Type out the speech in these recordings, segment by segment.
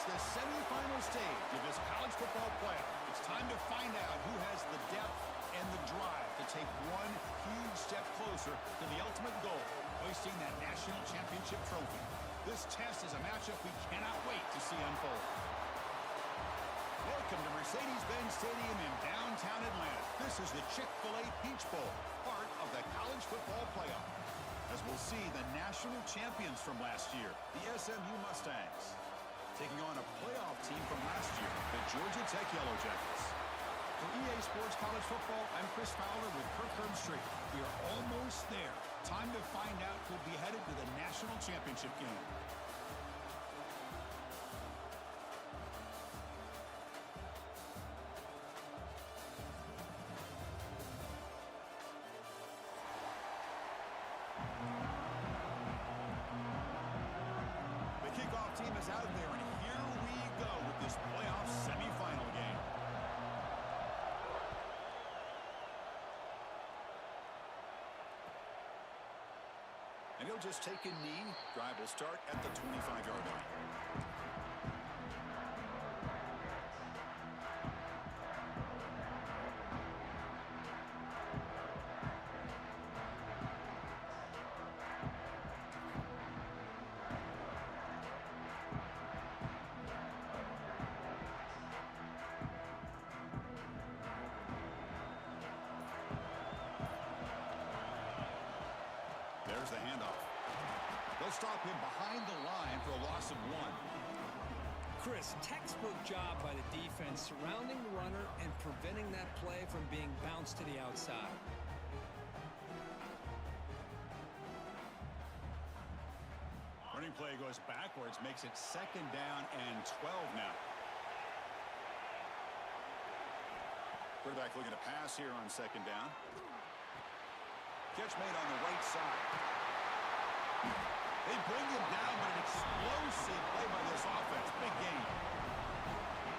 It's the semifinal stage of this college football playoff. It's time to find out who has the depth and the drive to take one huge step closer to the ultimate goal, hoisting that national championship trophy. This test is a matchup we cannot wait to see unfold. Welcome to Mercedes-Benz Stadium in downtown Atlanta. This is the Chick-fil-A Peach Bowl, part of the college football playoff. As we'll see the national champions from last year, the SMU Mustangs, taking on a playoff team from last year, the Georgia Tech Yellow Jackets. For EA Sports College Football, I'm Chris Fowler with Kirk Herbstreit. We are almost there. Time to find out who'll be headed to the national championship game. Team is out there, and here we go with this playoff semifinal game. And he'll just take a knee. Drive will start at the 25-yard line. There's the handoff. They'll stop him behind the line for a loss of 1. Chris, textbook job by the defense surrounding the runner and preventing that play from being bounced to the outside. Running play goes backwards, makes it 2nd down and 12 now. Quarterback looking to pass here on 2nd down. Catch made on the right side. They bring him down, but an explosive play by this offense. Big game.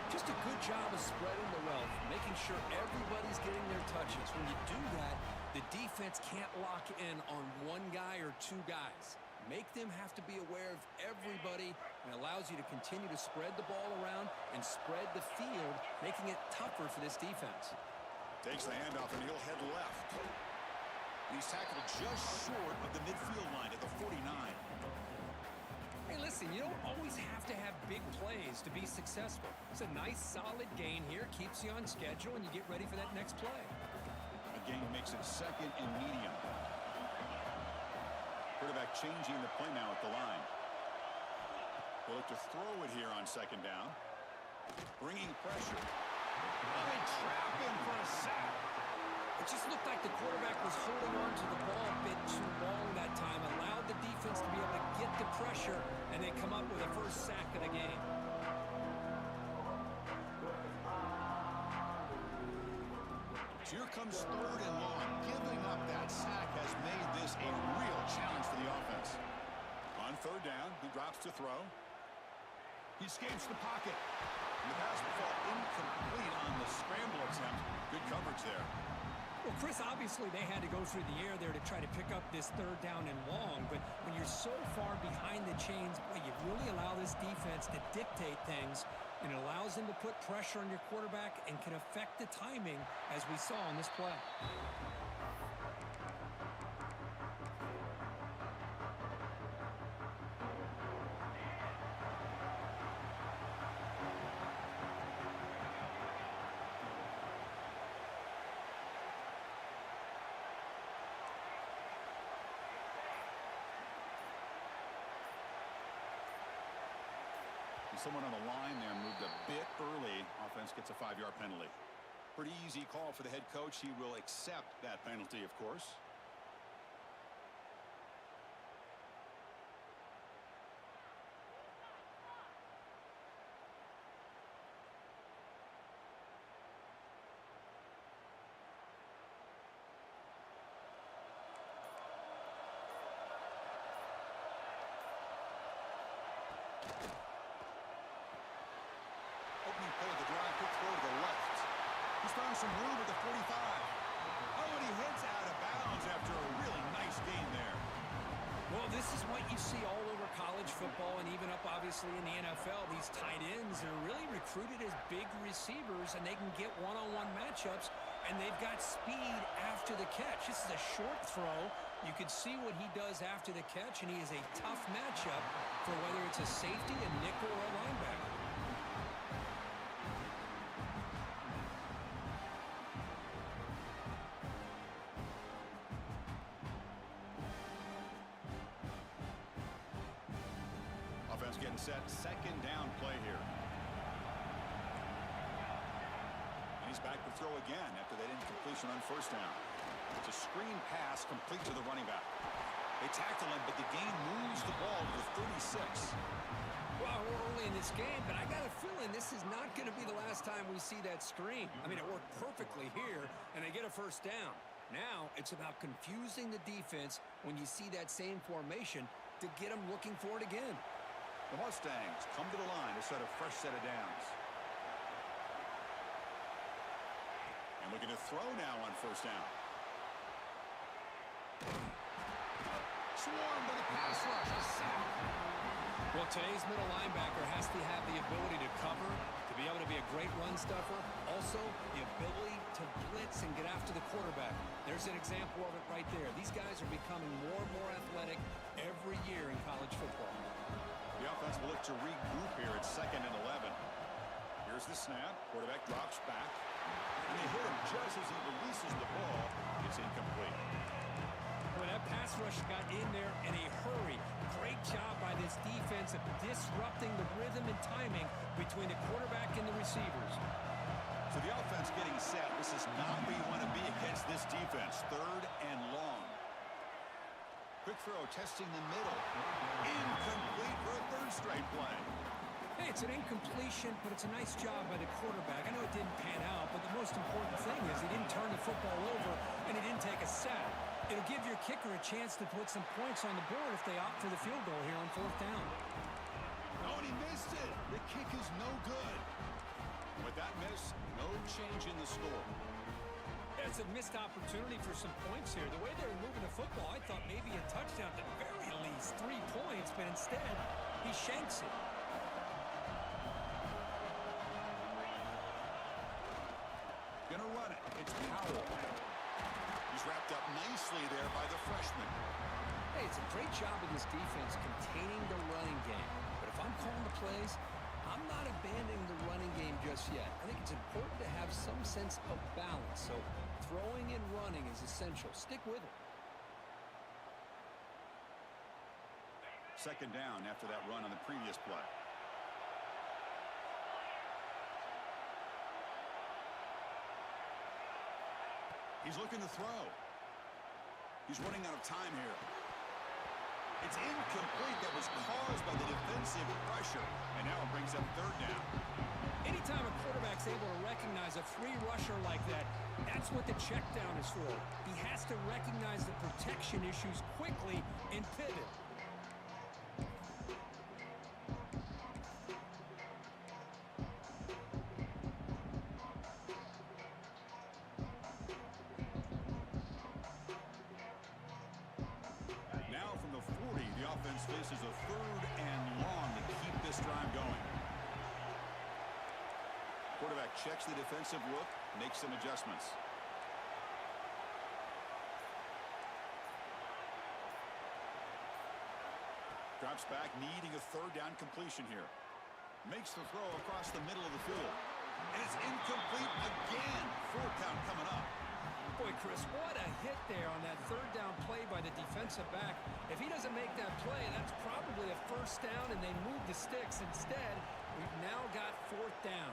Just a good job of spreading the wealth, making sure everybody's getting their touches. When you do that, the defense can't lock in on one guy or two guys. Make them have to be aware of everybody, and allows you to continue to spread the ball around and spread the field, making it tougher for this defense. Takes the handoff, and he'll head left. He's tackled just short of the midfield line at the 49. Hey, listen, you don't always have to have big plays to be successful. It's a nice, solid gain here, keeps you on schedule, and you get ready for that next play. The gain makes it 2nd and medium. Quarterback changing the play now at the line. We'll look to throw it here on 2nd down. Bringing pressure. Oh, they trap him for a sack. It just looked like the quarterback was holding on to the ball a bit too long that time, allowed the defense to be able to get the pressure, and they come up with a first sack of the game. Here comes 3rd and long. Giving up that sack has made this a real challenge for the offense. On 3rd down, he drops to throw. He escapes the pocket. And the pass will fall incomplete on the scramble attempt. Good coverage there. Well, Chris, obviously they had to go through the air there to try to pick up this 3rd down and long, but when you're so far behind the chains, boy, you really allow this defense to dictate things, and it allows them to put pressure on your quarterback and can affect the timing, as we saw on this play. Someone on the line there moved a bit early. Offense gets a 5-yard penalty. Pretty easy call for the head coach. He will accept that penalty, of course. Opening play of the drive, quick throw to the left. He's found some room at the 45. Oh, and he hits out of bounds after a really nice gain there. Well, this is what you see all over college football and even up, obviously, in the NFL, these tight ends are really recruited as big receivers, and they can get one-on-one matchups, and they've got speed after the catch. This is a short throw. You can see what he does after the catch, and he is a tough matchup for whether it's a safety, a nickel, or a linebacker. Offense getting set. Second down play here. And he's back to throw again after that incompletion on first down. It's a screen pass complete to the running back. They tackle him, but the gain moves the ball to the 36. Well, we're early in this game, but I got a feeling this is not going to be the last time we see that screen. I mean, it worked perfectly here, and they get a first down. Now it's about confusing the defense when you see that same formation to get them looking for it again. The Mustangs come to the line to set a fresh set of downs. And looking to throw now on first down. Swarmed by the pass rush. A sack. Well, today's middle linebacker has to have the ability to cover, to be able to be a great run stuffer, also the ability to blitz and get after the quarterback. There's an example of it right there. These guys are becoming more and more athletic every year in college football. The offense will look to regroup here at 2nd and 11. Here's the snap. Quarterback drops back. And they hit him just as he releases the ball. It's incomplete. Well, that pass rush got in there in a hurry. Great job by this defense of disrupting the rhythm and timing between the quarterback and the receivers. So the offense getting set. This is not where you want to be against this defense. 3rd and long. Quick throw, testing the middle. Incomplete for a 3rd straight play. Hey, it's an incompletion, but it's a nice job by the quarterback. I know it didn't pan out, but the most important thing is he didn't turn the football over, and he didn't take a sack. It'll give your kicker a chance to put some points on the board if they opt for the field goal here on 4th down. Oh, and he missed it. The kick is no good. With that miss, no change in the score. It's a missed opportunity for some points here. The way they were moving the football, I thought maybe a touchdown at the very least, 3 points, but instead, he shanks it. Gonna run it. It's Powell. He's wrapped up nicely there by the freshman. Hey, it's a great job of this defense containing the running game. But if I'm calling the plays, I'm not abandoning the running game just yet. I think it's important to have some sense of balance. So throwing and running is essential. Stick with it. 2nd down after that run on the previous play. He's looking to throw. He's running out of time here. It's incomplete. That was caused by the defensive pressure. And now it brings up 3rd down. Anytime a quarterback's able to recognize a free rusher like that, that's what the check down is for. He has to recognize the protection issues quickly and pivot. Faces a 3rd and long to keep this drive going. Quarterback checks the defensive look, makes some adjustments. Drops back, needing a 3rd down completion here. Makes the throw across the middle of the field. And it's incomplete again. 4th down coming up. Boy, Chris, what a hit there on that 3rd down play by the defensive back. If he doesn't make that play, that's probably a 1st down, and they move the sticks. Instead, we've now got 4th down.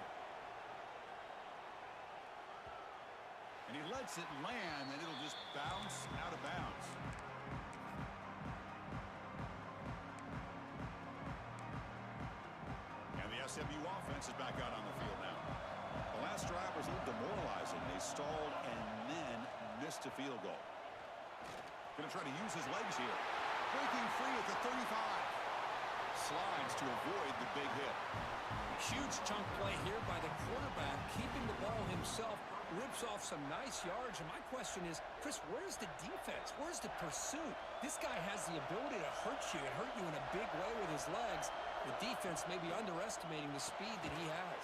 And he lets it land, and it'll just bounce out of bounds. And the SMU offense is back out on the field now. The last drive was a little demoralizing. They stalled and then missed a field goal. Going to try to use his legs here. Breaking free at the 35. Slides to avoid the big hit. Huge chunk play here by the quarterback, keeping the ball himself. rips off some nice yards. And my question is, Chris, where's the defense? Where's the pursuit? This guy has the ability to hurt you and hurt you in a big way with his legs. The defense may be underestimating the speed that he has.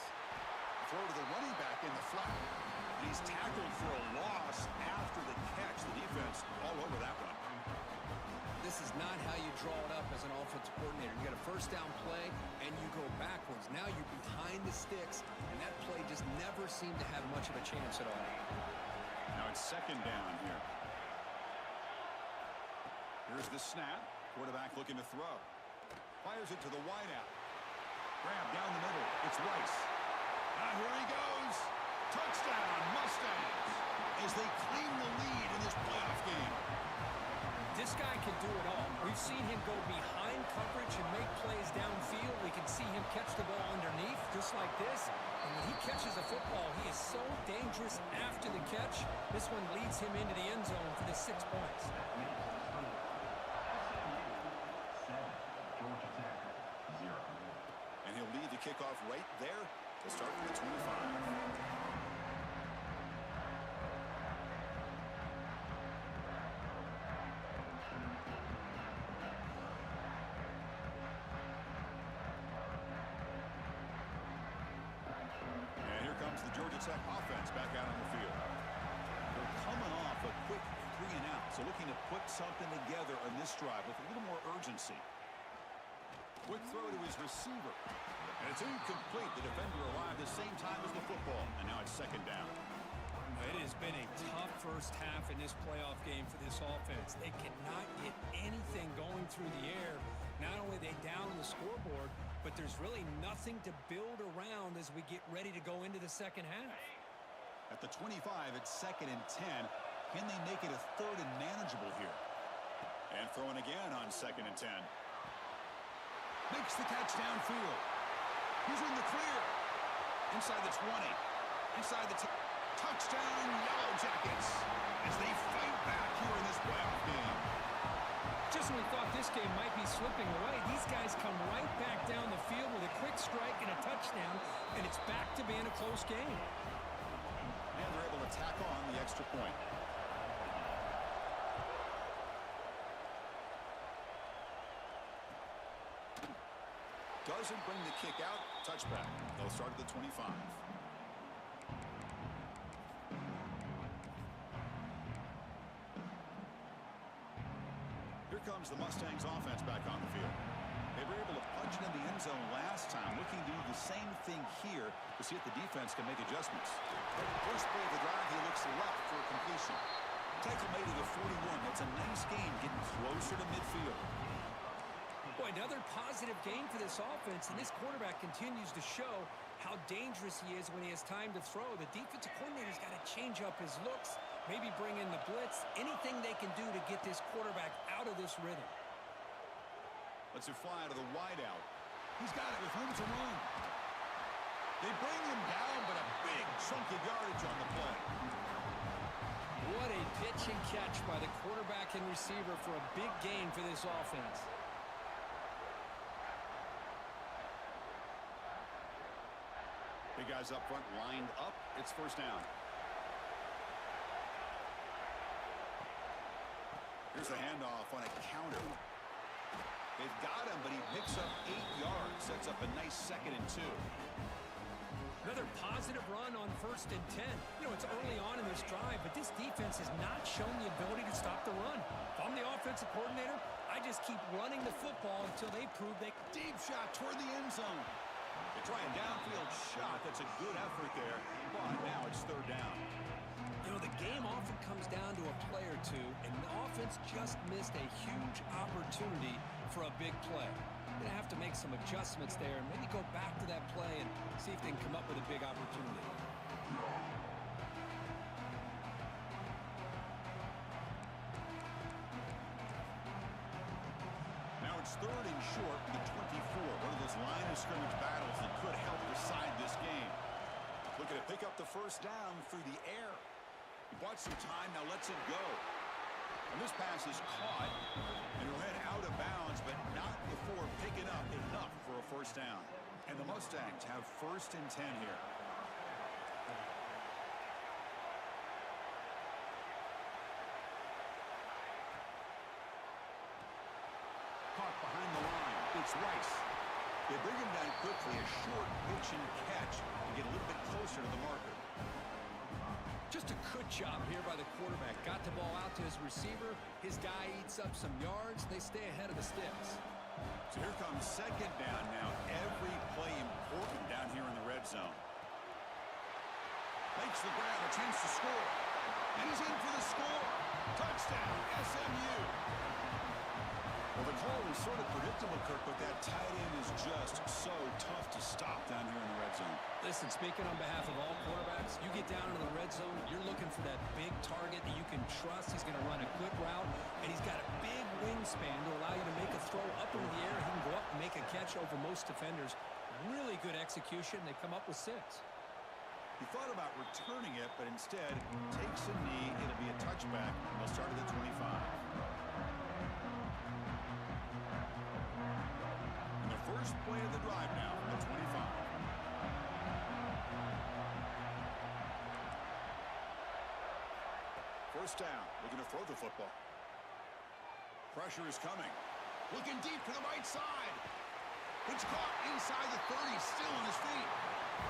Throw to the running back in the flat. He's tackled for a loss after the catch. The defense all over that one. This is not how you draw it up as an offensive coordinator. You get a first down play, and you go backwards. Now you're behind the sticks, and that play just never seemed to have much of a chance at all. Now it's second down here. Here's the snap. Quarterback looking to throw. Fires it to the wideout. Grab down the middle. It's Rice. Now here he goes. Touchdown, Mustangs, as they claim the lead in this playoff game. This guy can do it all. We've seen him go behind coverage and make plays downfield. We can see him catch the ball underneath, just like this. And when he catches a football, he is so dangerous after the catch. This one leads him into the end zone for the 6 points. And he'll lead the kickoff right there to start from the 25. Tech offense back out on the field. They're coming off a quick 3-and-out, so looking to put something together on this drive with a little more urgency. Quick throw to his receiver, and it's incomplete. The defender arrived the same time as the football, and now it's second down. It has been a tough first half in this playoff game for this offense. They cannot get anything going through the air. Not only are they down on the scoreboard, but there's really nothing to build around as we get ready to go into the second half. At the 25, it's second and 10. Can they make it a third and manageable here? And throwing again on second and 10. Makes the catch downfield. He's in the clear. Inside the 20. Inside the touchdown, Yellow Jackets, as they fight back here in this playoff game. Just when we thought this game might be slipping away, these guys come right back down the field with a quick strike and a touchdown, and it's back to being a close game. And they're able to tack on the extra point. Doesn't bring the kick out. Touchback. They'll start at the 25. Comes the Mustangs offense back on the field. They were able to punch it in the end zone last time, looking to do the same thing here to see if the defense can make adjustments. First play of the drive, he looks left for a completion. Tackle made at the 41. That's a nice game, getting closer to midfield. Boy, another positive game for this offense, and this quarterback continues to show how dangerous he is when he has time to throw. The defensive coordinator's got to change up his looks, maybe bring in the blitz, anything they can do to get this quarterback out of this rhythm. Let's it fly to the wideout. He's got it with room to run. They bring him down, but a big chunk of yardage on the play. What a pitch and catch by the quarterback and receiver for a big gain for this offense. Big guys up front lined up. It's first down. Here's the handoff on a counter. They've got him, but he picks up 8 yards. Sets up a nice second and 2. Another positive run on first and 10. You know, it's early on in this drive, but this defense has not shown the ability to stop the run. If I'm the offensive coordinator, I just keep running the football until they prove they... Deep shot toward the end zone. They try a downfield shot. That's a good effort there, but now it's third down. You know, the game often comes down to a play or two, and the offense just missed a huge opportunity for a big play. They're going to have to make some adjustments there and maybe go back to that play and see if they can come up with a big opportunity. Now it's third and short, the 24. One of those line of scrimmage battles that could help decide this game. Looking to pick up the first down through the air. He bought some time, now lets it go. And this pass is caught, and he'll head out of bounds, but not before picking up enough for a first down. And the Mustangs have first and 10 here. twice. They bring him down quickly, a short pitch and catch to get a little bit closer to the marker. Just a good job here by the quarterback. Got the ball out to his receiver. His guy eats up some yards. They stay ahead of the sticks. So here comes second down now. Every play important down here in the red zone. Makes the grab, a chance to score. And he's in for the score. Touchdown, SMU. Well, the call was sort of predictable, Kirk, but that tight end is just so tough to stop down here in the red zone. Listen, speaking on behalf of all quarterbacks, you get down into the red zone, you're looking for that big target that you can trust. He's going to run a good route, and he's got a big wingspan to allow you to make a throw up into the air. He can go up and make a catch over most defenders. Really good execution. They come up with 6. He thought about returning it, but instead takes a knee. It'll be a touchback. They'll start at the 25. And the first play of the drive now from the 25. First down, looking to throw the football. Pressure is coming. Looking deep to the right side. It's caught inside the 30, still on his feet.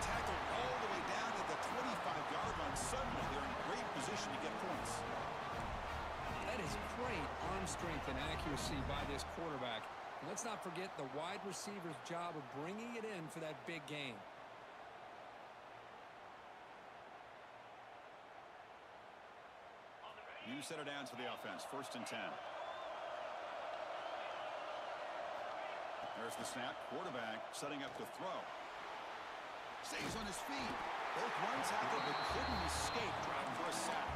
Tackled all the way down at the 25-yard line. Suddenly, they're in great position to get points. That is great arm strength and accuracy by this quarterback. And let's not forget the wide receiver's job of bringing it in for that big game. New set of downs for the offense. First and 10. There's the snap. Quarterback setting up to throw. Stays on his feet. Both one tackle, but couldn't escape. Dropped for a sack.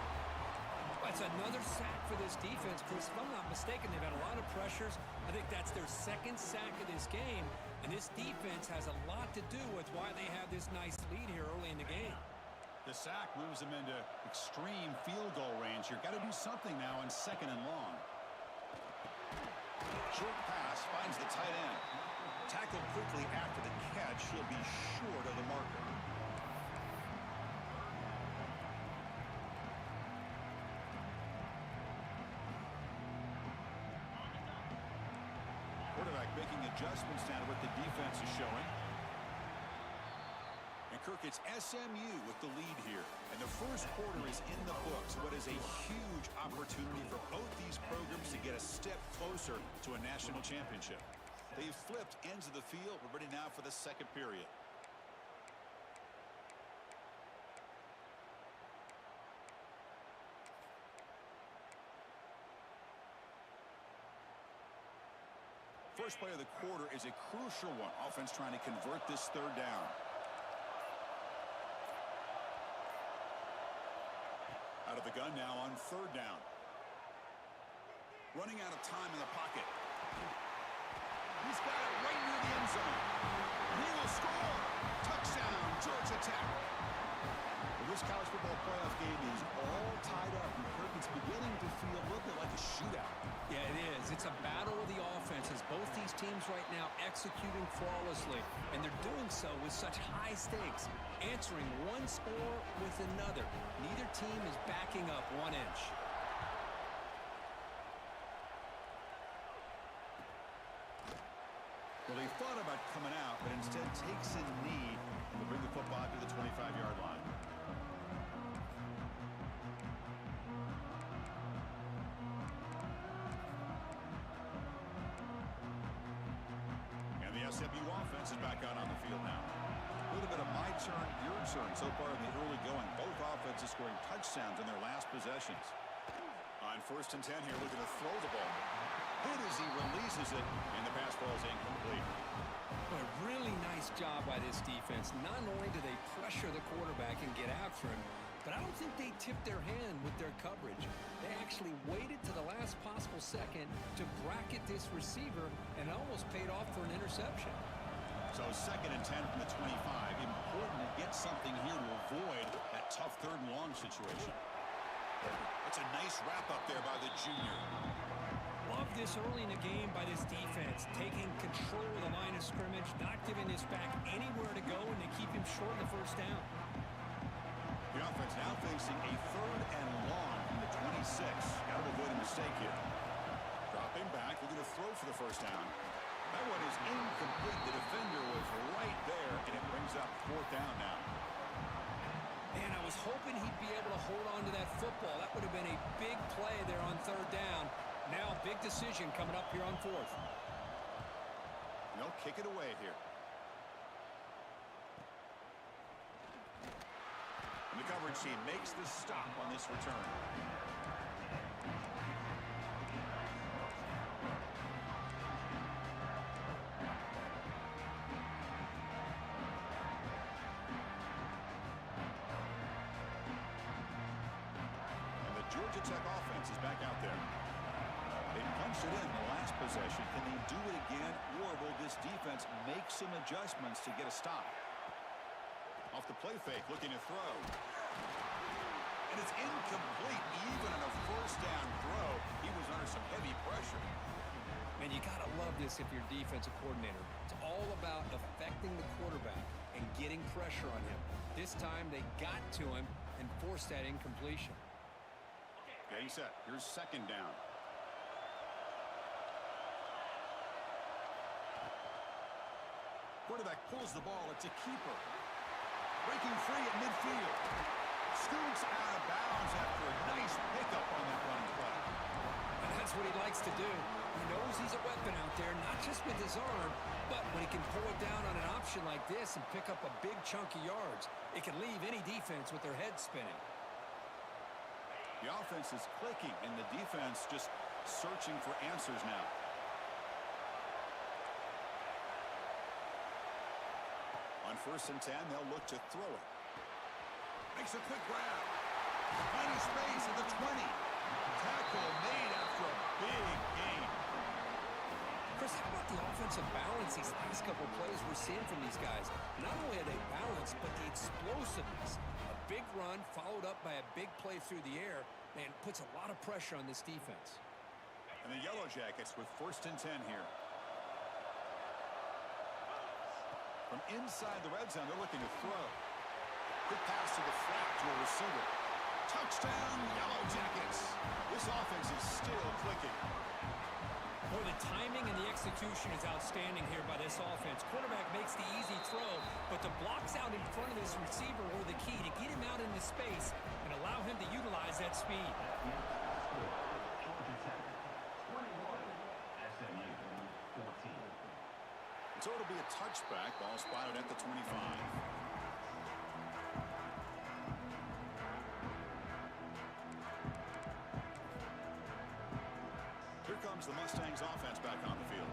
That's another sack for this defense, Chris. If I'm not mistaken, they've had a lot of pressures. I think that's their second sack of this game. And this defense has a lot to do with why they have this nice lead here early in the game. The sack moves them into extreme field goal range here. Got to do something now on second and long. Short pass finds the tight end. Tackled quickly after the catch. He'll be short of the marker. Quarterback making adjustments now to what the defense is showing. And Kirk, it's SMU with the lead here. And the first quarter is in the books. What is a huge opportunity for both these programs to get a step closer to a national championship. They've flipped ends of the field. We're ready now for the second period. First play of the quarter is a crucial one. Offense trying to convert this third down. Out of the gun now on third down. Running out of time in the pocket. He's got it right near the end zone. And he will score. Touchdown, Georgia Tech. Well, this college football playoff game is all tied up. And Kirk, it's beginning to feel a little bit like a shootout. Yeah, it is. It's a battle of the offenses. Both these teams right now executing flawlessly. And they're doing so with such high stakes. Answering one score with another. Neither team is backing up 1 inch. Well, he thought about coming out, but instead takes a knee and will bring the football to the 25-yard line. And the SMU offense is back out on the field now. A little bit of my turn, your turn so far in the early going. Both offenses scoring touchdowns in their last possessions. On first and 10 here, looking to throw the ball. Hit as he releases it, and the pass ball is incomplete. A really nice job by this defense. Not only do they pressure the quarterback and get after him, but I don't think they tipped their hand with their coverage. They actually waited to the last possible second to bracket this receiver, and it almost paid off for an interception. So second and 10 from the 25. Important to get something here to avoid that tough third and long situation. That's a nice wrap up there by the junior. Love this early in the game by this defense, taking control of the line of scrimmage, not giving this back anywhere to go, and they keep him short of the first down. The offense now facing a third and long from the 26. Got to avoid a mistake here. Dropping back, looking to throw for the first down. That one is incomplete. The defender was right there, and it brings up fourth down now. Man, I was hoping he'd be able to hold on to that football. That would have been a big play there on third down. Now, big decision coming up here on fourth. They'll kick it away here. And the coverage team makes the stop on this return. Georgia Tech offense is back out there. They punched it in the last possession. Can they do it again, or will this defense make some adjustments to get a stop? Off the play fake, looking to throw. And it's incomplete. Even on a first down throw, he was under some heavy pressure. Man, you got to love this if you're defensive coordinator. It's all about affecting the quarterback and getting pressure on him. This time, they got to him and forced that incompletion. Getting set. Here's second down. Quarterback pulls the ball. It's a keeper. Breaking free at midfield. Scoots out of bounds after a nice pickup on that running play. And that's what he likes to do. He knows he's a weapon out there, not just with his arm, but when he can pull it down on an option like this and pick up a big chunk of yards, it can leave any defense with their head spinning. The offense is clicking, and the defense just searching for answers now. On 1st and 10, they'll look to throw it. Makes a quick grab. Finding space at the 20. Tackle made after a big gain. Chris, how about the offensive balance these last couple of plays we're seeing from these guys? Not only are they balanced, but the explosiveness. A big run followed up by a big play through the air, man, puts a lot of pressure on this defense. And the Yellow Jackets with 1st and 10 here. From inside the red zone, they're looking to throw. Quick pass to the flat to a receiver. Touchdown, Yellow Jackets. This offense is still clicking. Boy, the timing and the execution is outstanding here by this offense. Quarterback makes the easy throw, but the blocks out in front of this receiver were the key to get him out into space and allow him to utilize that speed. So it'll be a touchback. Ball spotted at the 25. Here comes the Mustangs offense back on the field.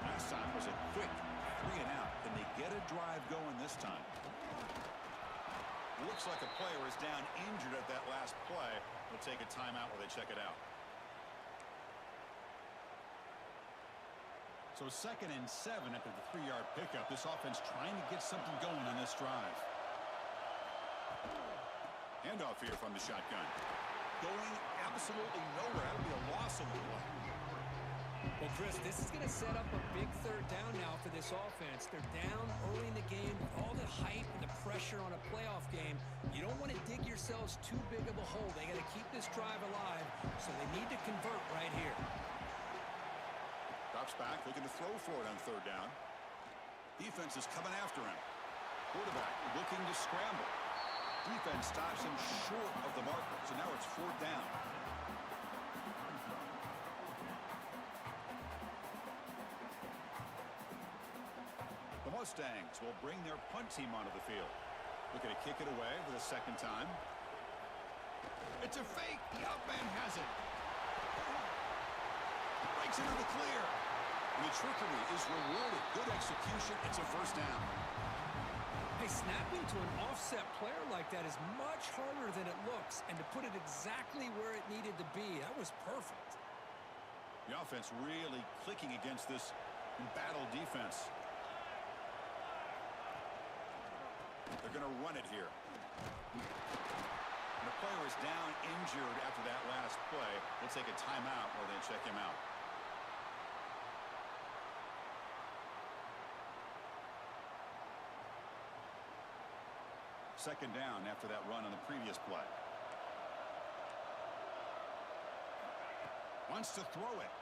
Last time was a quick 3 and out. Can they get a drive going this time? Looks like a player is down injured at that last play. We'll take a timeout while they check it out. So 2nd and 7 after the 3-yard pickup. This offense trying to get something going on this drive. Handoff here from the shotgun. Going absolutely nowhere. That'll be a loss of the play. Well, Chris, this is going to set up a big third down now for this offense. They're down early in the game with all the hype and the pressure on a playoff game. You don't want to dig yourselves too big of a hole. They got to keep this drive alive, so they need to convert right here. Drops back, looking to throw for it on 3rd down. Defense is coming after him. Quarterback looking to scramble. Defense stops him short of the marker, so now it's 4th down. The Mustangs will bring their punt team onto the field. Looking to kick it away for the 2nd time. It's a fake. The out man has it. Breaks into the clear. And the trickery is rewarded. Good execution. It's a 1st down. Hey, snapping to an offset player like that is much harder than it looks. And to put it exactly where it needed to be, that was perfect. The offense really clicking against this embattled defense. They're going to run it here. And the player is down injured after that last play. We'll take a timeout while they check him out. Second down after that run on the previous play. Wants to throw it.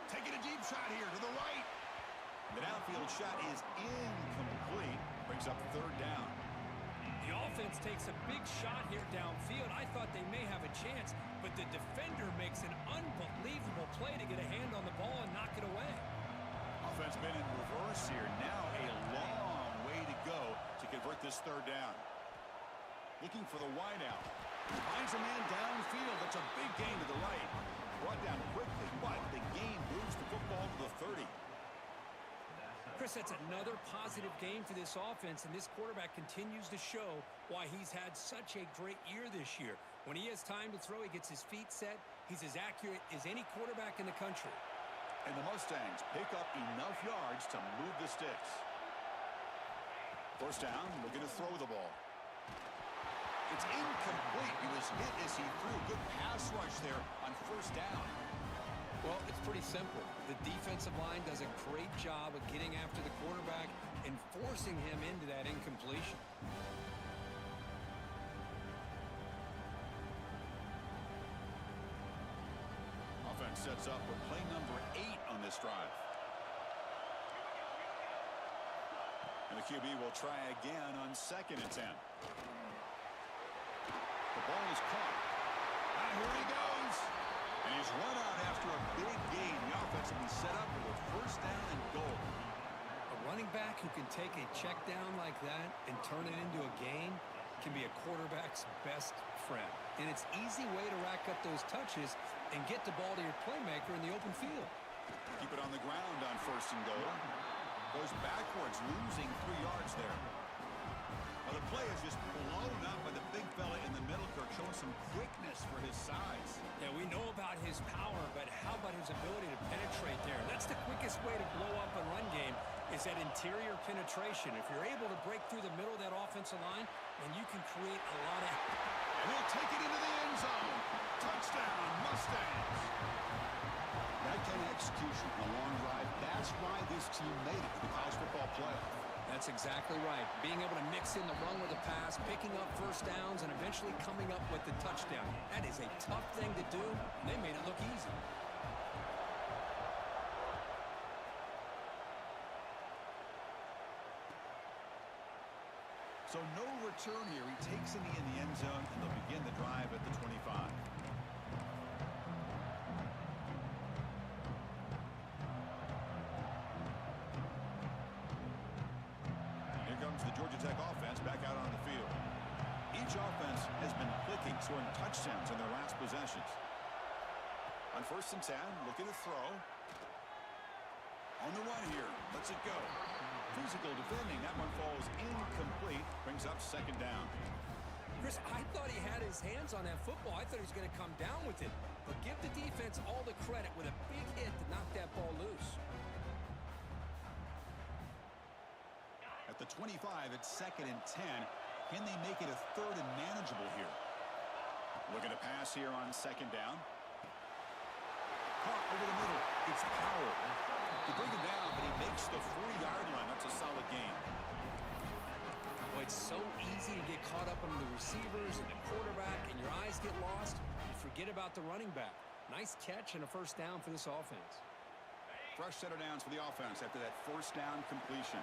Taking a deep shot here to the right. The downfield shot is incomplete. Brings up third down. The offense takes a big shot here downfield. I thought they may have a chance, but the defender makes an unbelievable play to get a hand on the ball and knock it away. Offense been in reverse here. Now a long way to go to convert this third down. Looking for the wideout. Finds a man downfield. That's a big gain to the right. Brought down quickly, but the gain moves the football to the 30. Chris, that's another positive game for this offense, and this quarterback continues to show why he's had such a great year this year. When he has time to throw, he gets his feet set. He's as accurate as any quarterback in the country. And the Mustangs pick up enough yards to move the sticks. First down, looking to throw the ball. It's incomplete. He was hit as he threw. Good pass rush there on first down. Well, it's pretty simple. The defensive line does a great job of getting after the quarterback and forcing him into that incompletion. Offense sets up for play number 8 on this drive. And the QB will try again on 2nd and 10. The ball is caught. And here he goes. And he's run out after a big gain. The offense will be set up for a first down and goal. A running back who can take a check down like that and turn it into a gain can be a quarterback's best friend. And it's an easy way to rack up those touches and get the ball to your playmaker in the open field. Keep it on the ground on first and goal. Goes backwards, losing 3 yards there. Well, the play is just blown up by the big fella in the middle, Kirk, showing some quickness for his size. Yeah, we know about his power, but how about his ability to penetrate there? That's the quickest way to blow up a run game is that interior penetration. If you're able to break through the middle of that offensive line, then you can create a lot of... And he'll take it into the end zone. Touchdown, Mustangs. That kind of execution on a long drive, that's why this team made it to the college football playoff. That's exactly right. Being able to mix in the run with the pass, picking up first downs, and eventually coming up with the touchdown. That is a tough thing to do, and they made it look easy. So no return here. He takes it in the end zone, and they'll begin the drive at the 25. Here comes the Georgia Tech offense back out on the field. Each offense has been clicking, scoring touchdowns in their last possessions. On first and 10, looking to throw. On the run here, lets it go. Physical defending, that one falls incomplete, brings up 2nd down. Chris, I thought he had his hands on that football. I thought he was going to come down with it. But give the defense all the credit with a big hit to knock that ball loose. At the 25, it's 2nd and 10. Can they make it a 3rd and manageable here? Looking to pass here on 2nd down. Caught over the middle. It's Powell. To bring him down, but he makes the 4-yard line. That's a solid gain. Well, it's so easy to get caught up on the receivers and the quarterback, and your eyes get lost. You forget about the running back. Nice catch and a first down for this offense. Fresh set of downs for the offense after that first down completion.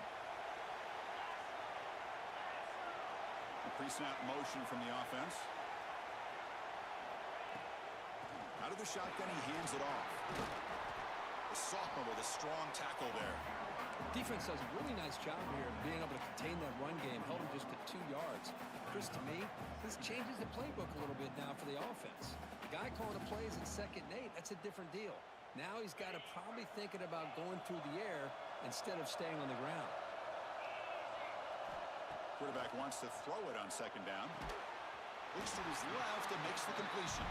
A pre-snap motion from the offense. Out of the shotgun, he hands it off. The sophomore with a strong tackle there. Defense does a really nice job here of being able to contain that run game, held him just at 2 yards. Chris, to me, this changes the playbook a little bit now for the offense. The guy calling the plays at 2nd and 8, that's a different deal. Now he's got to probably thinking about going through the air instead of staying on the ground. Quarterback wants to throw it on 2nd down. Looks to his left and makes the completion.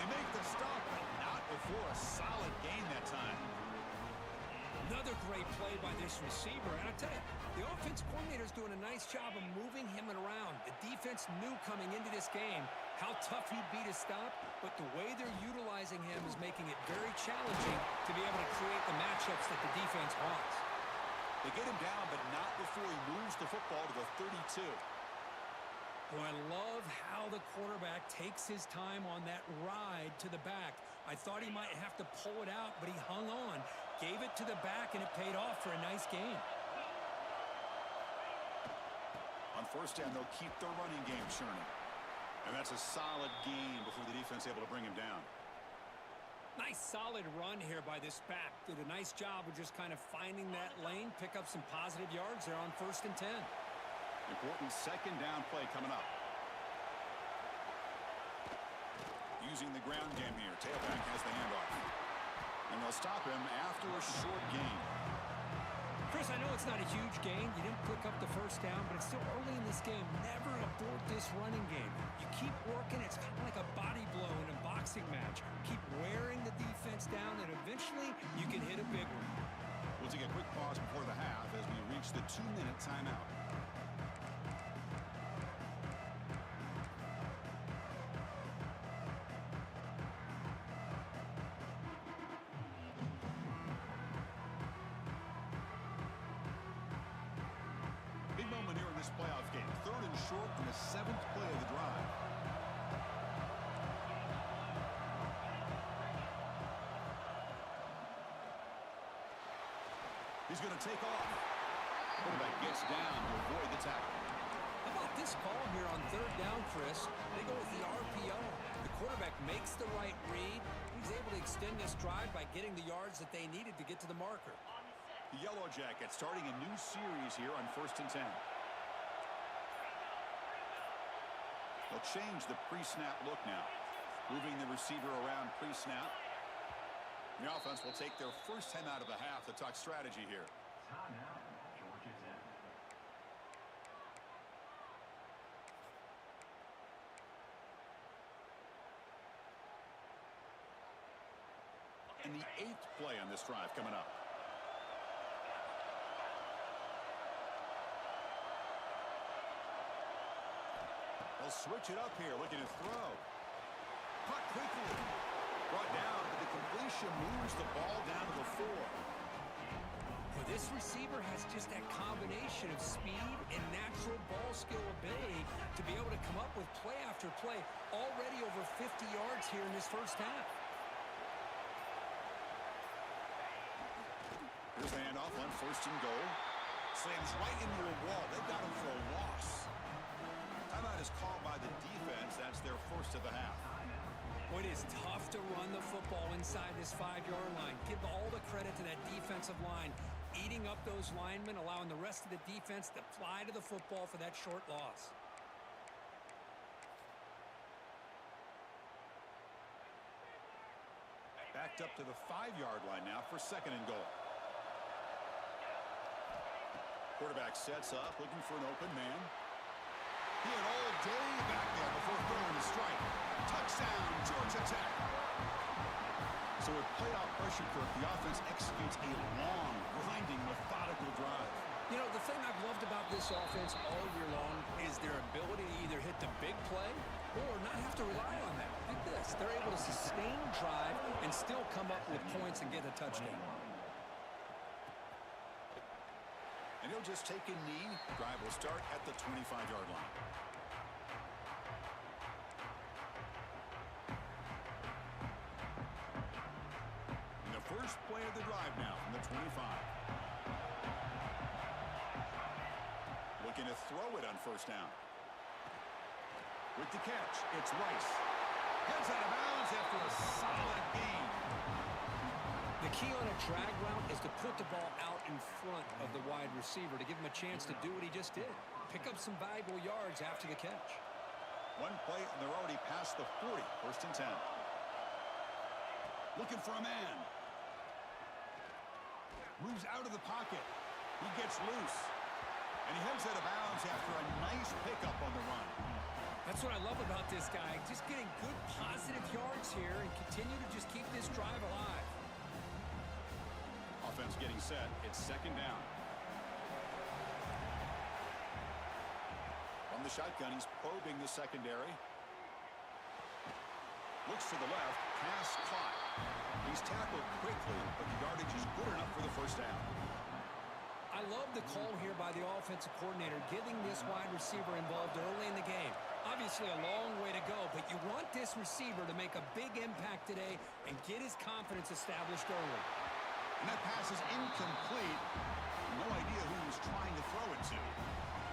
They make the stop, but not before a solid gain that time. Another great play by this receiver. And I tell you, the offense coordinator's doing a nice job of moving him around. The defense knew coming into this game how tough he'd be to stop, but the way they're utilizing him is making it very challenging to be able to create the matchups that the defense wants. They get him down, but not before he moves the football to the 32. Well, I love how the quarterback takes his time on that ride to the back. I thought he might have to pull it out, but he hung on, Gave it to the back, and it paid off for a nice gain. On first down, they'll keep their running game churning. And that's a solid gain before the defense able to bring him down. Nice solid run here by this back. Did a nice job of just kind of finding that lane, pick up some positive yards there on 1st and 10. Important second down play coming up. Using the ground game here. Tailback has the handoff. And they'll stop him after a short gain. Chris, I know it's not a huge gain. You didn't pick up the first down, but it's still early in this game. Never abort this running game. You keep working. It's kind of like a body blow in a boxing match. Keep wearing the defense down, and eventually you can hit a big one. We'll take a quick pause before the half as we reach the 2-minute timeout. Big moment here in this playoff game. 3rd and short in the 7th play of the drive. He's going to take off. Quarterback gets down to avoid the tackle. How about this call here on 3rd down, Chris? They go with the RPO. The quarterback makes the right read. He's able to extend this drive by getting the yards that they needed to get to the marker. The Yellow Jackets starting a new series here on 1st and 10. They'll change the pre-snap look now. Moving the receiver around pre-snap. The offense will take their first time out of the half to talk strategy here. And the 8th play on this drive coming up. They'll switch it up here, looking to throw. Caught quickly. Brought down, but the completion moves the ball down to the 4. Well, this receiver has just that combination of speed and natural ball skill ability to be able to come up with play after play. Already over 50 yards here in this first half. Here's the handoff on 1st and goal. Slams right into a wall. They've got him for a loss. Timeout is called by the defense. That's their first of the half. Well, it is tough to run the football inside this 5-yard line. Give all the credit to that defensive line, eating up those linemen, allowing the rest of the defense to fly to the football for that short loss. Backed up to the 5-yard line now for 2nd and goal. Quarterback sets up, looking for an open man. He had all day back there before throwing the strike. Touchdown, Georgia Tech. So with played-out pressure curve, the offense executes a long, grinding, methodical drive. You know, the thing I've loved about this offense all year long is their ability to either hit the big play or not have to rely on that. Like this. They're able to sustain drive and still come up with points and get a touchdown. And he'll just take a knee. Drive will start at the 25-yard line. And the first play of the drive now from the 25. Looking to throw it on 1st down. With the catch, it's Rice. Heads out of bounds after a solid gain. The key on a drag route is to put the ball out in front of the wide receiver to give him a chance to do what he just did. Pick up some valuable yards after the catch. One play, and they're already past the 40. 1st and 10. Looking for a man. Moves out of the pocket. He gets loose. And he heads out of bounds after a nice pickup on the run. That's what I love about this guy. Just getting good positive yards here and continue to just keep this drive alive. Offense getting set. It's 2nd down. From the shotgun, he's probing the secondary. Looks to the left. Pass caught. He's tackled quickly, but the yardage is good enough for the 1st down. I love the call here by the offensive coordinator, getting this wide receiver involved early in the game. Obviously a long way to go, but you want this receiver to make a big impact today and get his confidence established early. And that pass is incomplete. No idea who he was trying to throw it to.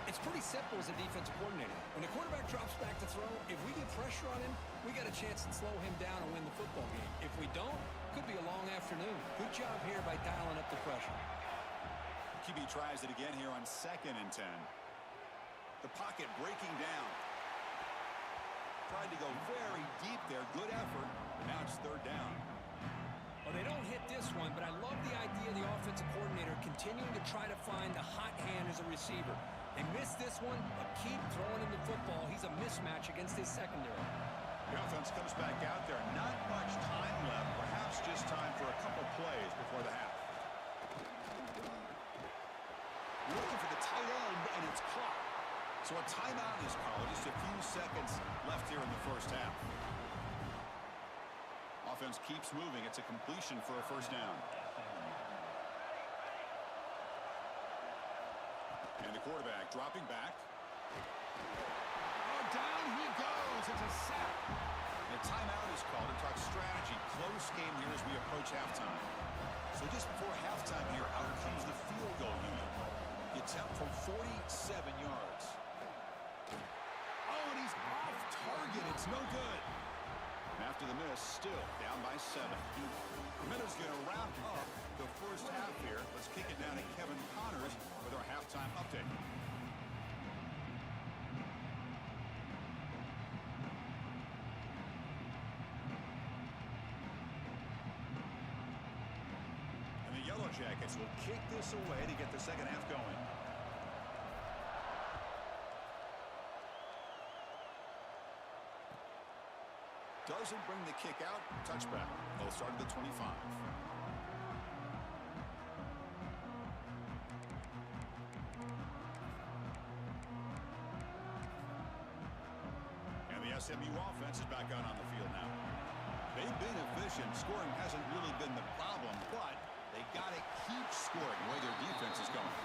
It's pretty simple as a defensive coordinator. When the quarterback drops back to throw, if we get pressure on him, we got a chance to slow him down and win the football game. If we don't, could be a long afternoon. Good job here by dialing up the pressure. QB tries it again here on 2nd and 10. The pocket breaking down. Tried to go very deep there. Good effort. Now it's 3rd down. Well, they don't hit this one, but I love the idea of the offensive coordinator continuing to try to find the hot hand as a receiver. They missed this one, but keep throwing him the football. He's a mismatch against his secondary. The offense comes back out there. Not much time left. Perhaps just time for a couple plays before the half. Looking for the tight end, and it's caught. So a timeout is called. Just a few seconds left here in the first half. Offense keeps moving. It's a completion for a 1st down. And the quarterback dropping back. Oh, down he goes. It's a sack. And a timeout is called to talk strategy. Close game here as we approach halftime. So just before halftime here, out comes the field goal unit. The attempt from 47 yards. Oh, and he's off target. It's no good. And after the miss, still down by 7. The Minutes going to wrap up the first half here. Let's kick it down to Kevin Connors with our halftime update. And the Yellow Jackets will kick this away to get the second half going. Doesn't bring the kick out. Touchback. They'll start at the 25. And the SMU offense is back out on the field now. They've been efficient. Scoring hasn't really been the problem, but they got to keep scoring the way their defense is going.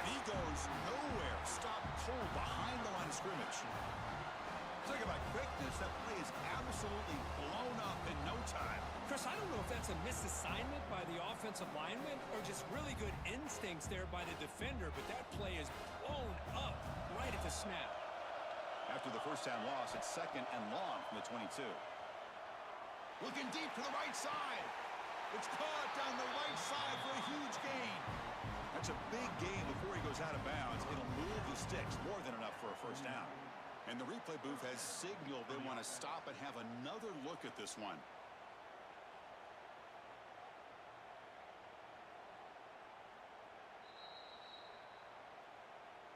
He goes nowhere. Stop cold behind the line of scrimmage. Talk about quickness. That play is absolutely blown up in no time. Chris, I don't know if that's a misassignment by the offensive lineman or just really good instincts there by the defender, but that play is blown up right at the snap. After the first down loss, it's 2nd and long from the 22. Looking deep to the right side. It's caught down the right side for a huge gain. That's a big gain before he goes out of bounds. It'll move the sticks more than enough for a first down. And the replay booth has signaled they want to stop and have another look at this one.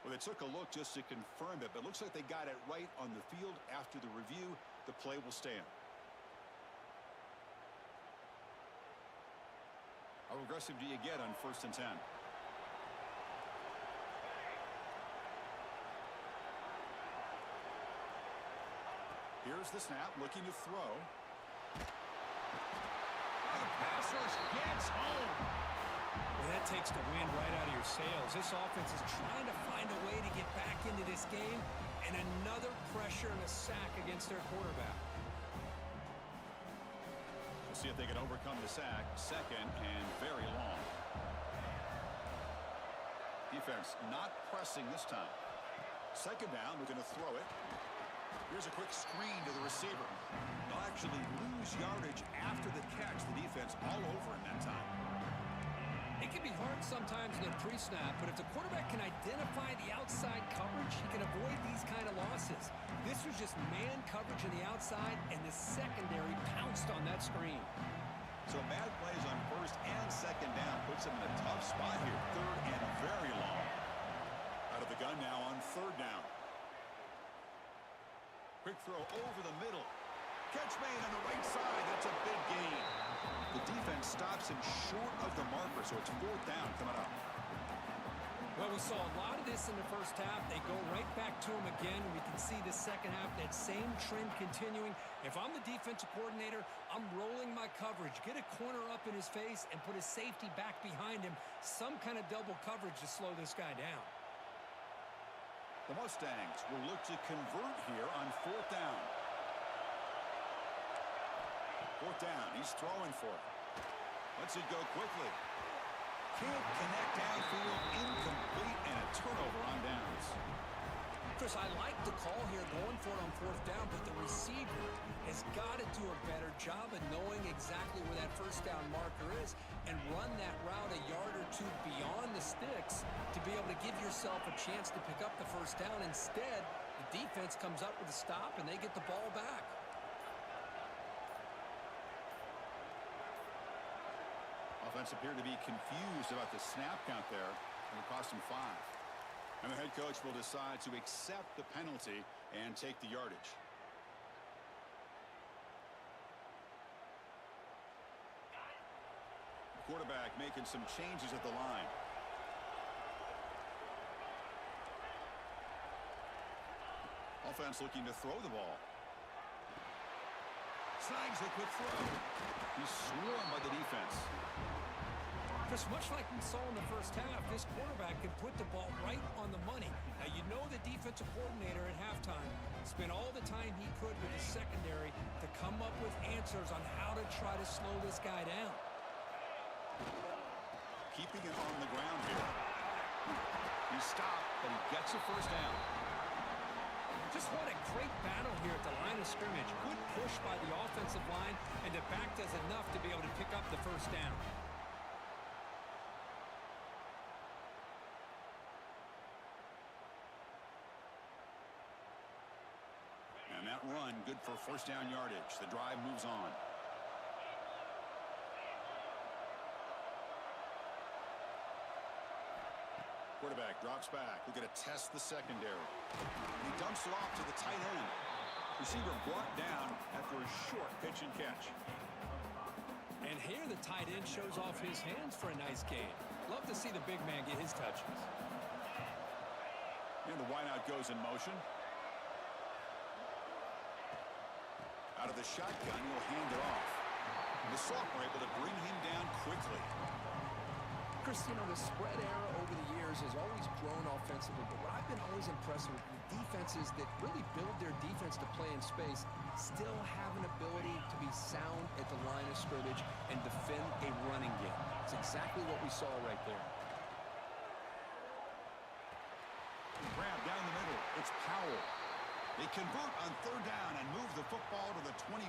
Well, they took a look just to confirm it, but it looks like they got it right on the field. After the review, the play will stand. How aggressive do you get on 1st and 10? Here's the snap, looking to throw. Oh, the pass rush gets home. Well, that takes the wind right out of your sails. This offense is trying to find a way to get back into this game, and another pressure and a sack against their quarterback. We'll see if they can overcome the sack. 2nd and very long. Defense not pressing this time. 2nd down, looking to throw it. Here's a quick screen to the receiver. They'll actually lose yardage after the catch. The defense all over him that time. It can be hard sometimes in a pre-snap, but if the quarterback can identify the outside coverage, he can avoid these kind of losses. This was just man coverage on the outside, and the secondary pounced on that screen. So bad plays on 1st and 2nd down puts him in a tough spot here. 3rd and very long. Out of the gun now on 3rd down. Quick throw over the middle. Catch made on the right side. That's a big gain. The defense stops him short of the marker, so it's 4th down coming up. Well, we saw a lot of this in the first half. They go right back to him again. We can see the second half, that same trend continuing. If I'm the defensive coordinator, I'm rolling my coverage. Get a corner up in his face and put a safety back behind him. Some kind of double coverage to slow this guy down. The Mustangs will look to convert here on 4th down. 4th down. He's throwing for it. Lets it go quickly. Can't connect downfield, incomplete, and a turnover on downs. Chris, I like the call here going for it on fourth down, but the receiver has got to do a better job of knowing exactly where that first down marker is and run that route a yard or two beyond the sticks to be able to give yourself a chance to pick up the first down. Instead, the defense comes up with a stop and they get the ball back. Offense appeared to be confused about the snap count there, and it cost him 5. And the head coach will decide to accept the penalty and take the yardage. Quarterback making some changes at the line. Offense looking to throw the ball. Snags the quick throw. He's swarmed by the defense. Just much like we saw in the first half, this quarterback can put the ball right on the money. Now, you know the defensive coordinator at halftime spent all the time he could with his secondary to come up with answers on how to try to slow this guy down. Keeping it on the ground here. He stopped, but he gets a first down. Just what a great battle here at the line of scrimmage. Good push by the offensive line, and the back does enough to be able to pick up the first down. And that run, good for first down yardage. The drive moves on. Quarterback drops back. We're going to test the secondary. He dumps it off to the tight end. Receiver brought down after a short pitch and catch. And here the tight end shows off his hands for a nice gain. Love to see the big man get his touches. And the wideout goes in motion. Out of the shotgun, he'll hand it off. And the sophomore able to bring him down quickly. Chris, you know, the spread era over the years has always grown offensively, but what I've been always impressed with defenses that really build their defense to play in space still have an ability to be sound at the line of scrimmage and defend a running game. It's exactly what we saw right there. Grab down the middle. It's Powell. They convert on third down and move the football to the 25.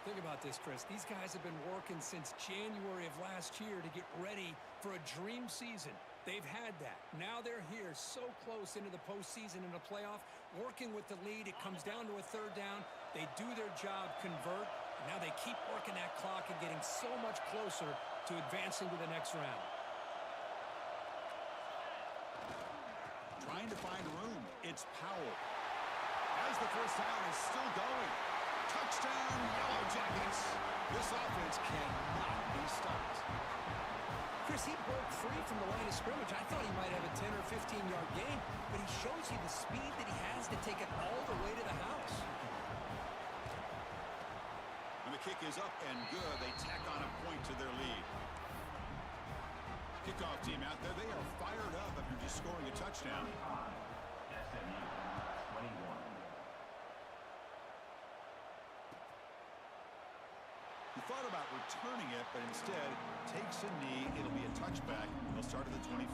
Think about this, Chris. These guys have been working since January of last year to get ready for a dream season. They've had that. Now they're here so close into the postseason and the playoff, working with the lead. It comes down to a third down. They do their job, convert. And now they keep working that clock and getting so much closer to advancing to the next round. Trying to find room. It's Powell. As the first down is still going. Touchdown, Yellow Jackets. This offense cannot be stopped. Chris, he broke free from the line of scrimmage. I thought he might have a 10 or 15-yard gain, but he shows you the speed that he has to take it all the way to the house. And the kick is up and good. They tack on a point to their lead. Kickoff team out there. They are fired up after just scoring a touchdown. He thought about returning it, but instead takes a knee. It'll be a touchback. They'll start at the 25.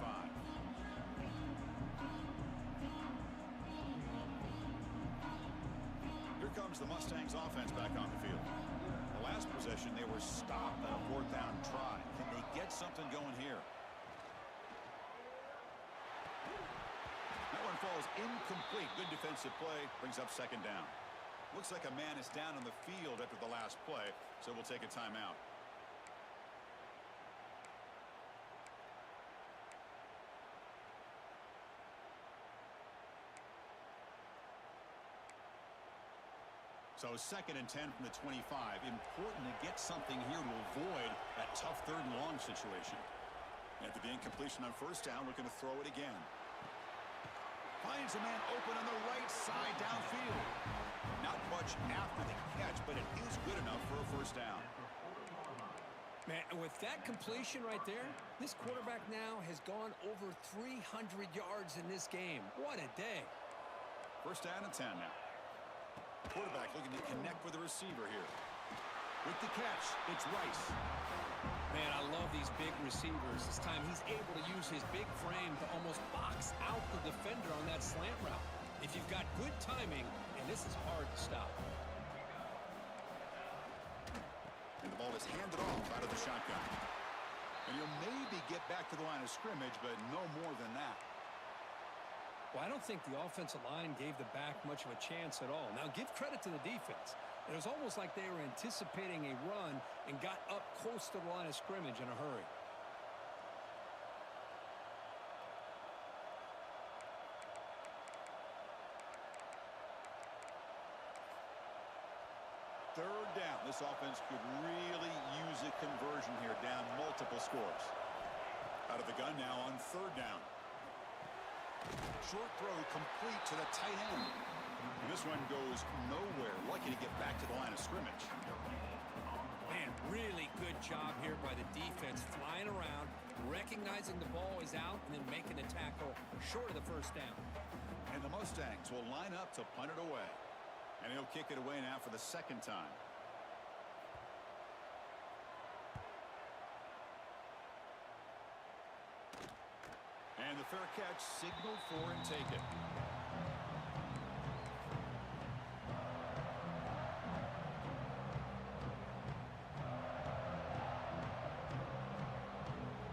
Here comes the Mustangs offense back on the field. The last possession, they were stopped on a fourth down try. Can they get something going here? That one falls incomplete. Good defensive play. Brings up second down. Looks like a man is down on the field after the last play, so we'll take a timeout. So 2nd and 10 from the 25. Important to get something here to avoid that tough third and long situation. After the incompletion on first down, looking to throw it again. Finds a man open on the right side downfield. Not much after the catch, but it is good enough for a first down. Man, with that completion right there, this quarterback now has gone over 300 yards in this game. What a day. First down and 10 now. Quarterback looking to connect with the receiver here. With the catch, it's Rice. Man, I love these big receivers. This time he's able to use his big frame to almost box out the defender on that slant route. If you've got good timing, and this is hard to stop. And the ball is handed off out of the shotgun. And he'll maybe get back to the line of scrimmage, but no more than that. Well, I don't think the offensive line gave the back much of a chance at all. Now, give credit to the defense. It was almost like they were anticipating a run and got up close to the line of scrimmage in a hurry. Third down. This offense could really use a conversion here, down multiple scores. Out of the gun now on third down. Short throw complete to the tight end. And this one goes nowhere. Lucky to get back to the line of scrimmage. Man, really good job here by the defense, flying around, recognizing the ball is out, and then making the tackle short of the first down. And the Mustangs will line up to punt it away. And he'll kick it away now for the second time. And the fair catch signaled for and taken.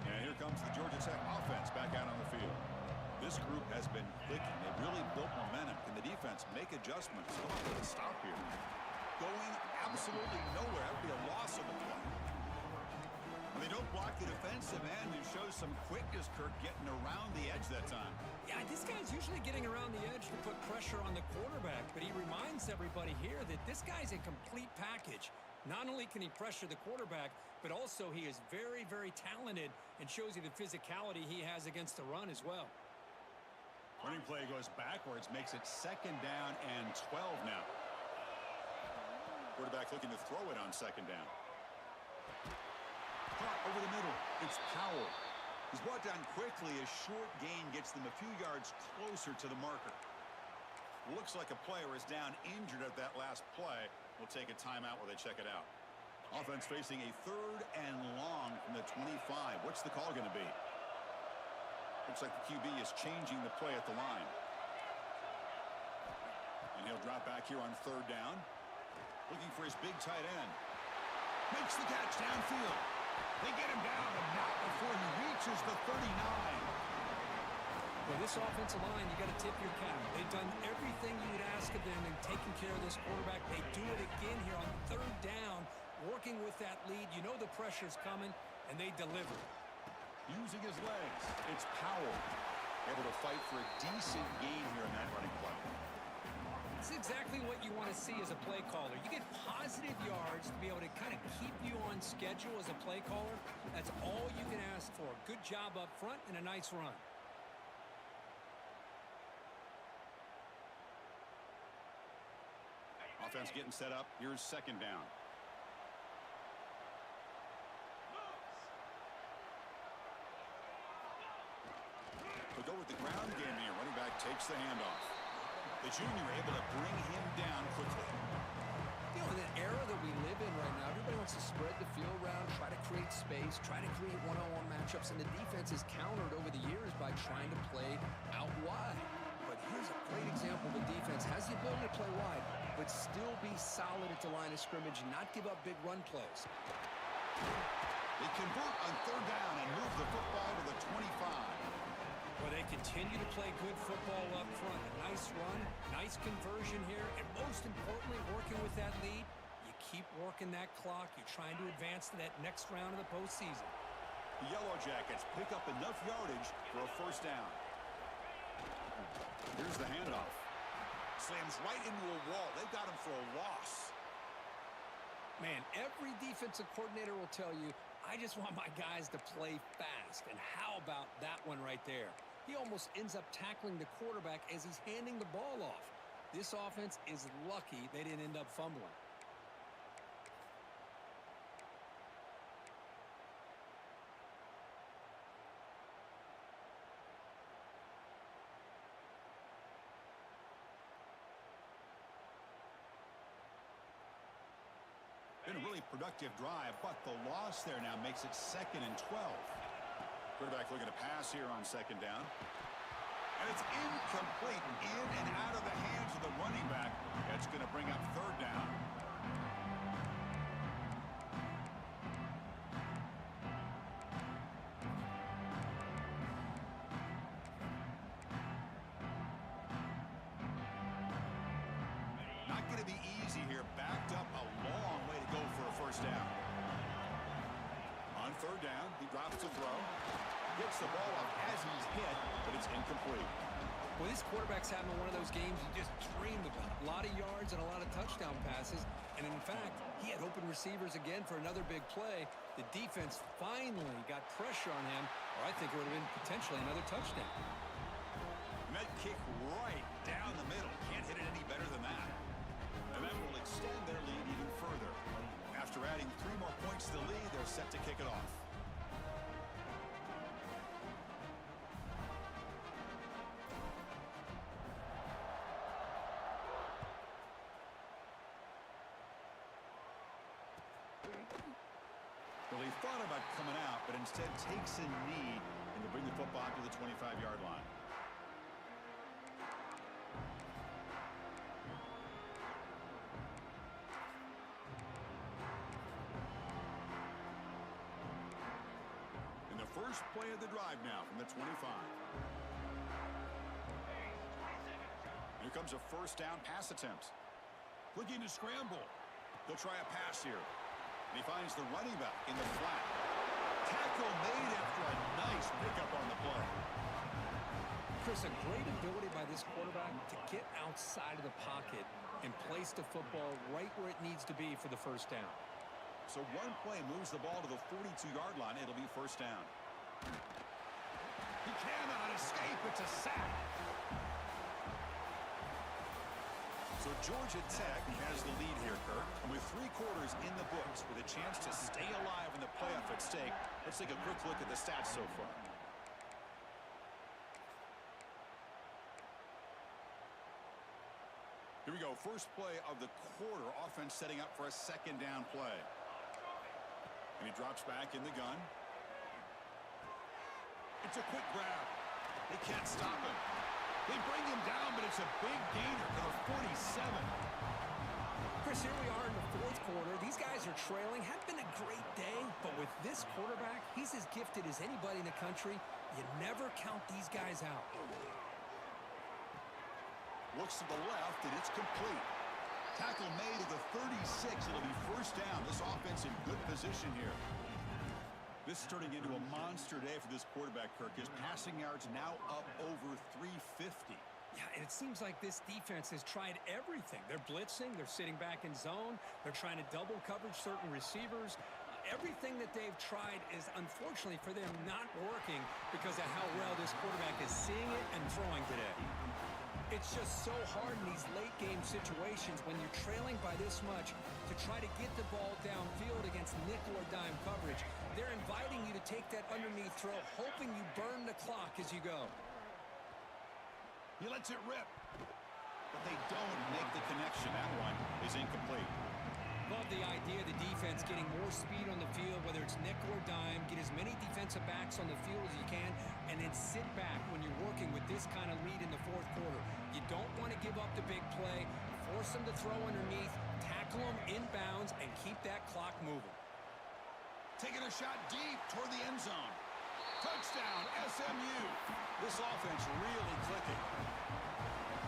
And here comes the Georgia Tech offense back out on the field. This group has been clicking. They've really built momentum. Can the defense make adjustments? Come up with a stop here. Going absolutely nowhere. That would be a loss of the play. When they don't block the defensive end, it shows some quickness, Kirk, getting around the edge that time. Yeah, this guy's usually getting around the edge to put pressure on the quarterback, but he reminds everybody here that this guy's a complete package. Not only can he pressure the quarterback, but also he is very, very talented and shows you the physicality he has against the run as well. Running play goes backwards, makes it second down and 12 now. Quarterback looking to throw it on second down. Caught over the middle. It's Powell. He's brought down quickly. A short gain gets them a few yards closer to the marker. Looks like a player is down injured at that last play. We'll take a timeout while they check it out. Offense facing a third and long from the 25. What's the call going to be? Looks like the QB is changing the play at the line. And he'll drop back here on third down. Looking for his big tight end. Makes the catch downfield. They get him down, but not before he reaches the 39. Well, this offensive line, you got to tip your cap. They've done everything you would ask of them in taking care of this quarterback. They do it again here on third down, working with that lead. You know the pressure's coming, and they deliver. Using his legs, it's Powell. Able to fight for a decent gain here in that running play. It's exactly what you want to see as a play caller. You get positive yards to be able to kind of keep you on schedule as a play caller. That's all you can ask for. Good job up front and a nice run. Offense getting set up. Here's second down. We'll go with the ground game here. Running back takes the handoff. The junior able to bring him down quickly. You know, in the era that we live in right now, everybody wants to spread the field around, try to create space, try to create one-on-one matchups, and the defense is countered over the years by trying to play out wide. But here's a great example. The defense has the ability to play wide, but still be solid at the line of scrimmage and not give up big run plays. They convert on third down and move the football to the 25. Well, they continue to play good football up front. A nice run, nice conversion here, and most importantly, working with that lead, you keep working that clock. You're trying to advance to that next round of the postseason. The Yellow Jackets pick up enough yardage for a first down. Here's the handoff. Slams right into a wall. They've got him for a loss. Man, every defensive coordinator will tell you, I just want my guys to play fast. And how about that one right there? He almost ends up tackling the quarterback as he's handing the ball off. This offense is lucky they didn't end up fumbling. Been really productive drive, but the loss there now makes it 2nd and 12. Quarterback looking to pass here on 2nd down. And it's incomplete. In and out of the hands of the running back. It's going to bring up 3rd down. Not going to be easy here. Backed up a long way to go for a 1st down. On 3rd down, he drops the throw. Gets the ball up as he's hit, but it's incomplete. Well, this quarterback's having one of those games you just dream about. A lot of yards and a lot of touchdown passes. And in fact, he had open receivers again for another big play. The defense finally got pressure on him, or I think it would have been potentially another touchdown. And that kick right down the middle. Can't hit it any better than that. And that will extend their lead even further. After adding 3 more points to the lead, they're set to kick it off. Well, he thought about coming out, but instead takes a knee and to bring the football to the 25-yard line. In the first play of the drive now from the 25. Here comes a 1st down pass attempt. Looking to scramble. They'll try a pass here. And he finds the running back in the flat. Tackle made after a nice pickup on the play. Chris, a great ability by this quarterback to get outside of the pocket and place the football right where it needs to be for the 1st down. So one play moves the ball to the 42-yard line. It'll be 1st down. He cannot escape. It's a sack. So Georgia Tech has the lead here, Kirk. And with 3 quarters in the books, with a chance to stay alive in the playoff at stake, let's take a quick look at the stats so far. Here we go. First play of the quarter. Offense setting up for a 2nd down play. And he drops back in the gun. It's a quick grab. They can't stop him. They bring him down, but it's a big gainer to the 47. Chris, here we are in the 4th quarter. These guys are trailing. Had been a great day, but with this quarterback, he's as gifted as anybody in the country. You never count these guys out. Looks to the left, and it's complete. Tackle made at the 36. It'll be 1st down. This offense in good position here. This is turning into a monster day for this quarterback, Kirk. His passing yards now up over 350. Yeah, and it seems like this defense has tried everything. They're blitzing. They're sitting back in zone. They're trying to double coverage certain receivers. Everything that they've tried is, unfortunately for them, not working because of how well this quarterback is seeing it and throwing today. It's just so hard in these late-game situations when you're trailing by this much to try to get the ball downfield against nickel or dime coverage. They're inviting you to take that underneath throw, hoping you burn the clock as you go. He lets it rip, but they don't make the connection. That one is incomplete. Love the idea of the defense getting more speed on the field, whether it's nickel or dime, get as many defensive backs on the field as you can, and then sit back when you're working with this kind of lead in the 4th quarter. You don't want to give up the big play, force them to throw underneath, tackle them inbounds, and keep that clock moving. Taking a shot deep toward the end zone. Touchdown, SMU. This offense really clicking.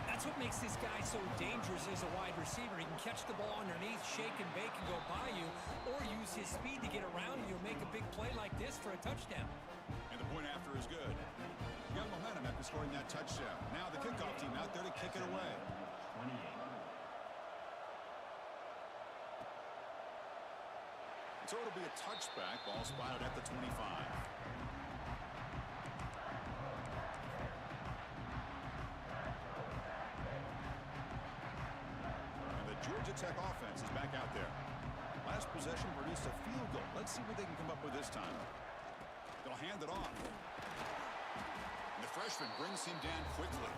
That's what makes this guy so dangerous as a wide receiver. He can catch the ball underneath, shake and bake and go by you, or use his speed to get around you and make a big play like this for a touchdown. And the point after is good. Got momentum after scoring that touchdown. Now the kickoff team out there to kick it away. So it'll be a touchback. Ball spotted at the 25. Georgia Tech offense is back out there. Last possession produced a field goal. Let's see what they can come up with this time. They'll hand it off. And the freshman brings him down quickly.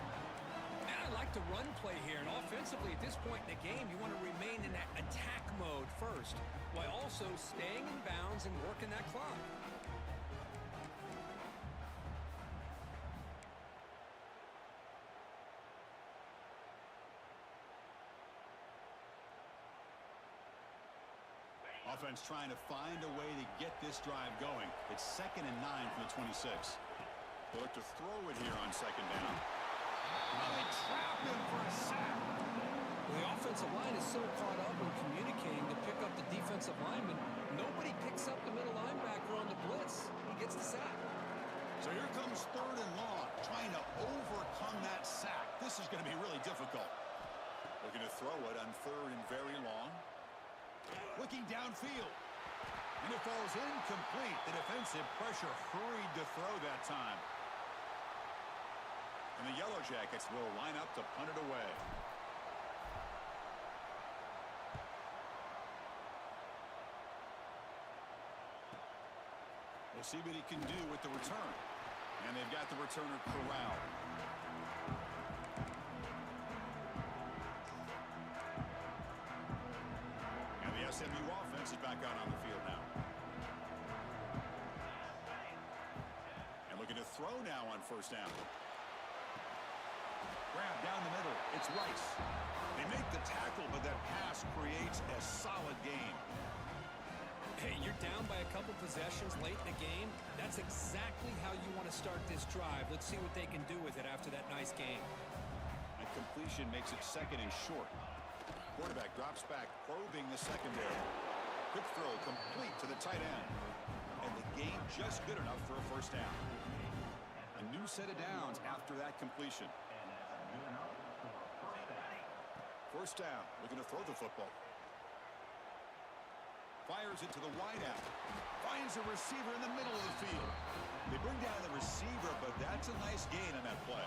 And I like the run play here. And offensively, at this point in the game, you want to remain in that attack mode first, while also staying in bounds and working that clock. Offense trying to find a way to get this drive going. It's 2nd and 9 from the 26. They look to throw it here on 2nd down. Oh, they trap him for a sack. Well, the offensive line is so caught up in communicating to pick up the defensive lineman. Nobody picks up the middle linebacker on the blitz. He gets the sack. So here comes 3rd and long, trying to overcome that sack. This is going to be really difficult. Looking to throw it on 3rd and very long. Looking downfield. And it falls incomplete. The defensive pressure hurried to throw that time. And the Yellow Jackets will line up to punt it away. We'll see what he can do with the return. And they've got the returner corralled. And the SMU offense is back out on the field now. And looking to throw now on 1st down. Grab down the middle. It's Rice. They make the tackle, but that pass creates a solid gain. Hey, you're down by a couple possessions late in the game. That's exactly how you want to start this drive. Let's see what they can do with it after that nice game. And completion makes it 2nd and short. Quarterback drops back, probing the secondary. Quick throw complete to the tight end. And the gain just good enough for a 1st down. A new set of downs after that completion. 1st down, looking to throw the football. Fires it to the wideout. Finds a receiver in the middle of the field. They bring down the receiver, but that's a nice gain on that play.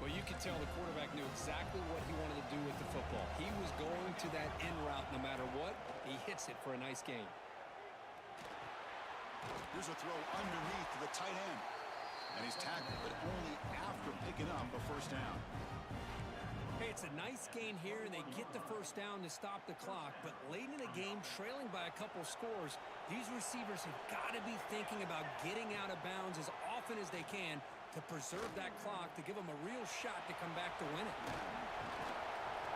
Well, you could tell the quarterback knew exactly what he wanted to do with the football. He was going to that in route no matter what. He hits it for a nice gain. Here's a throw underneath to the tight end. And he's tackled, but only after picking up a 1st down. Hey, it's a nice gain here, and they get the 1st down to stop the clock. But late in the game, trailing by a couple scores, these receivers have got to be thinking about getting out of bounds as often as they can to preserve that clock, to give them a real shot to come back to win it.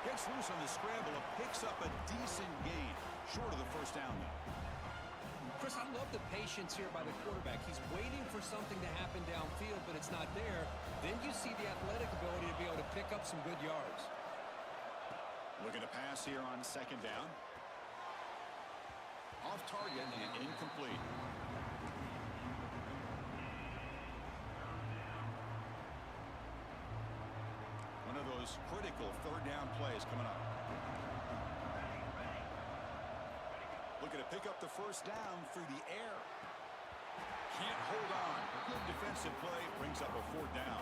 Gets loose on the scramble and picks up a decent gain. Short of the 1st down, though. Chris, I love the patience here by the quarterback. He's waiting for something to happen downfield, but it's not there. Then you see the athletic ability to be able to pick up some good yards. Looking to pass here on 2nd down. Off target and incomplete. One of those critical 3rd down plays coming up. Looking to pick up the 1st down through the air. Can't hold on. Good defensive play. Brings up a 4th down.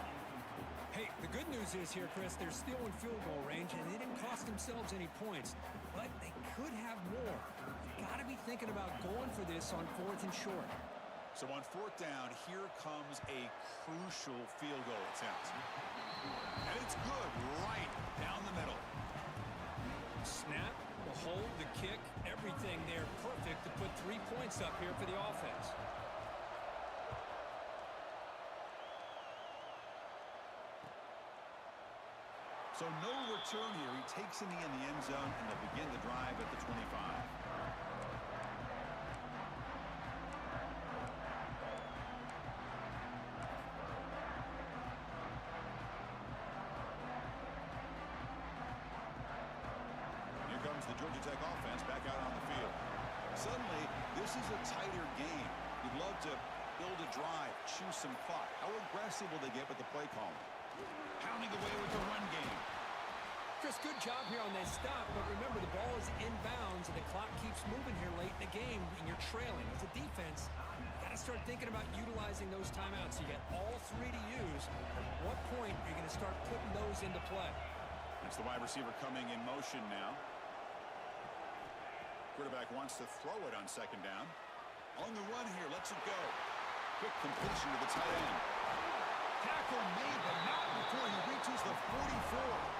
Hey, the good news is here, Chris, they're still in field goal range, and they didn't cost themselves any points. But they could have more. You've got to be thinking about going for this on 4th and short. So on 4th down, here comes a crucial field goal attempt. And it's good right down the middle. Snap, the hold, the kick, everything there perfect to put 3 points up here for the offense. So no return here. He takes it in the end zone, and they'll begin the drive at the 25. Here comes the Georgia Tech offense back out on the field. Suddenly, this is a tighter game. You'd love to build a drive, choose some clock. How aggressive will they get with the play call? Pounding away with the run game. Chris, good job here on that stop, but remember, the ball is inbounds, and the clock keeps moving here late in the game, and you're trailing. As a defense, you got to start thinking about utilizing those timeouts. You got all 3 to use. At what point are you going to start putting those into play? That's the wide receiver coming in motion now. Quarterback wants to throw it on 2nd down. On the run here, lets it go. Quick completion to the tight end. Tackle made, but not before he reaches the 44.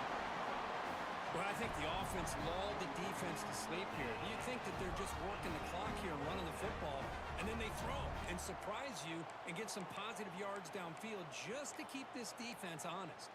Well, I think the offense lulled the defense to sleep here. You'd think that they're just working the clock here and running the football, and then they throw and surprise you and get some positive yards downfield just to keep this defense honest.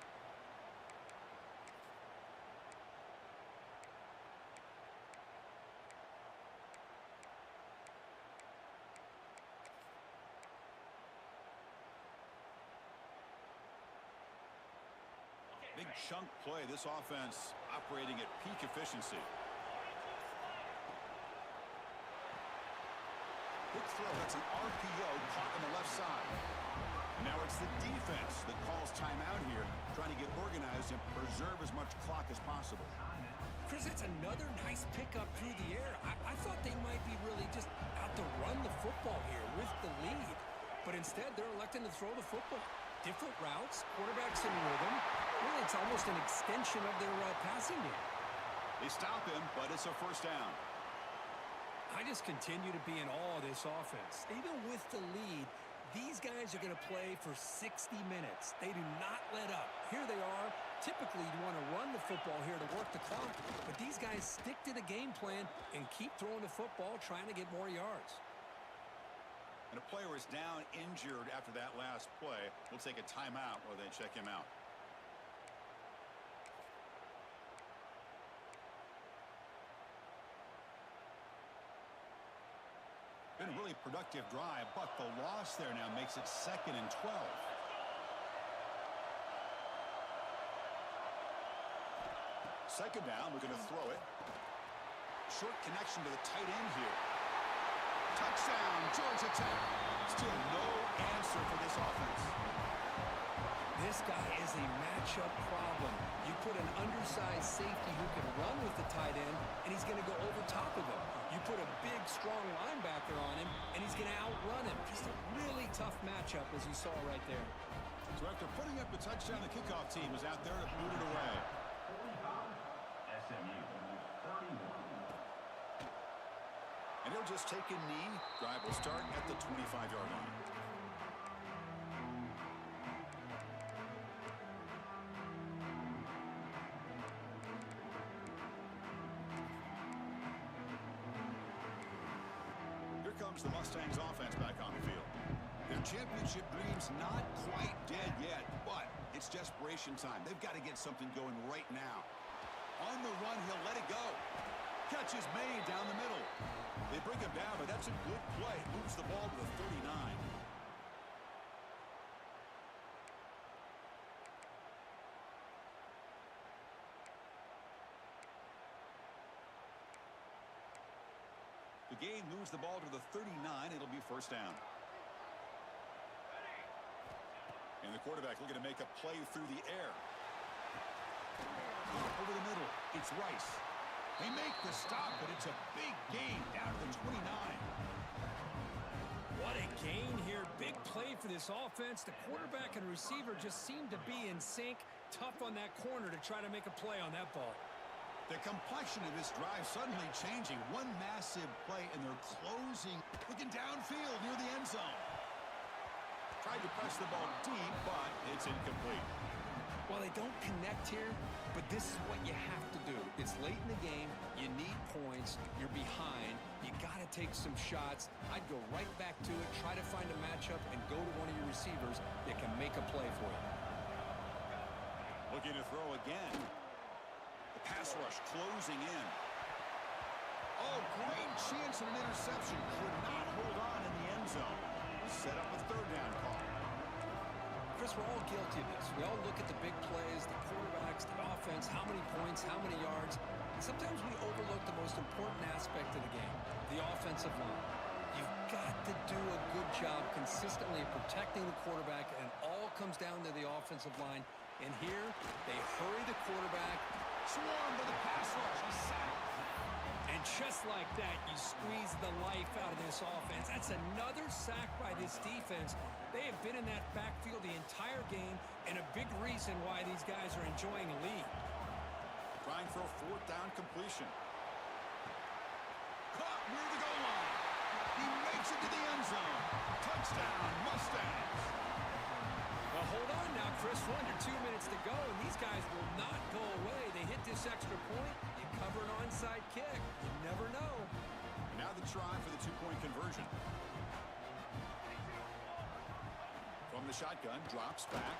Big chunk play. This offense operating at peak efficiency. Quick throw. That's an RPO caught on the left side. And now it's the defense that calls timeout here, trying to get organized and preserve as much clock as possible. Chris, it's another nice pickup through the air. I thought they might be really just out to run the football here with the lead. But instead, they're electing to throw the football. Different routes, quarterbacks in rhythm. Really, it's almost an extension of their passing game. They stop him, but it's a first down. I just continue to be in awe of this offense. Even with the lead, these guys are going to play for 60 minutes. They do not let up. Here they are. Typically, you want to run the football here to work the clock, but these guys stick to the game plan and keep throwing the football, trying to get more yards. And a player is down injured after that last play. We'll take a timeout while they check him out. Been a really productive drive, but the loss there now makes it 2nd and 12. Second down, we're going to throw it. Short connection to the tight end here. Touchdown, Georgia Tech. Still no answer for this offense. This guy is a matchup problem. You put an undersized safety who can run with the tight end, and he's going to go over top of him. You put a big, strong linebacker on him, and he's going to outrun him. Just a really tough matchup, as you saw right there. So after putting up the touchdown, the kickoff team is out there to boot it away. SMU 31. And he'll just take a knee. Drive will start at the 25-yard line. Here comes the Mustangs offense back on the field. Their championship dreams not quite dead yet, but it's desperation time. They've got to get something going right now. On the run, he'll let it go. Catch is made down the middle. They bring him down, but that's a good play. Moves the ball to the 39. The game moves the ball to the 39. It'll be first down. And the quarterback looking to make a play through the air. Over the middle, it's Rice. They make the stop, but it's a big gain down to the 29. What a gain here. Big play for this offense. The quarterback and receiver just seem to be in sync. Tough on that corner to try to make a play on that ball. The complexion of this drive suddenly changing. One massive play, and they're closing. Looking downfield near the end zone. Tried to press the ball deep, but it's incomplete. Well, they don't connect here, but this is what you have to do. It's late in the game. You need points. You're behind. You got to take some shots. I'd go right back to it, try to find a matchup, and go to one of your receivers that can make a play for you. Looking to throw again. The pass rush closing in. Oh, great chance at an interception. Could not hold on in the end zone. Set up a third down call. Chris, we're all guilty of this. We all look at the big plays, the quarterbacks, the offense, how many points, how many yards. And sometimes we overlook the most important aspect of the game, the offensive line. You've got to do a good job consistently protecting the quarterback, and it all comes down to the offensive line. And here, they hurry the quarterback. Swarmed by the pass rush. He's sacked. And just like that, you squeeze the life out of this offense. That's another sack by this defense. They have been in that backfield the entire game, and a big reason why these guys are enjoying a lead. Trying for a fourth down completion. Caught near the goal line. He makes it to the end zone. Touchdown, Mustangs. Well, hold on now, Chris. We're under 2 minutes to go, and these guys will not go away. They hit this extra point. You cover an onside kick. You never know. conversion. From the shotgun, drops back.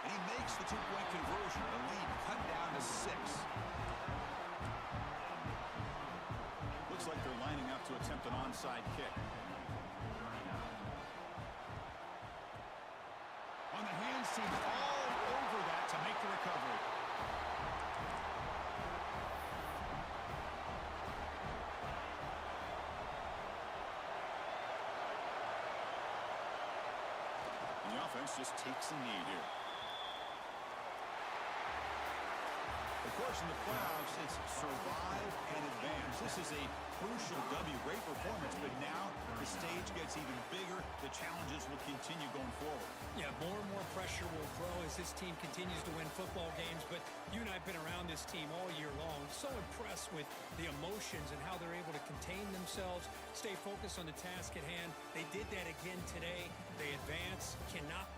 And he makes the two-point conversion. The lead cut down to 6. Looks like they're lining up to attempt an onside kick. On the hands team, all over that to make the recovery. And the offense just takes a knee here. Of course, in the playoffs, it's survive and advance. This is a crucial W. Great performance, but now the stage gets even bigger. The challenges will continue going forward. Yeah, more and more pressure will grow as this team continues to win football games, but you and I have been around this team all year long. So impressed with the emotions and how they're able to contain themselves, stay focused on the task at hand. They did that again today. They advance, cannot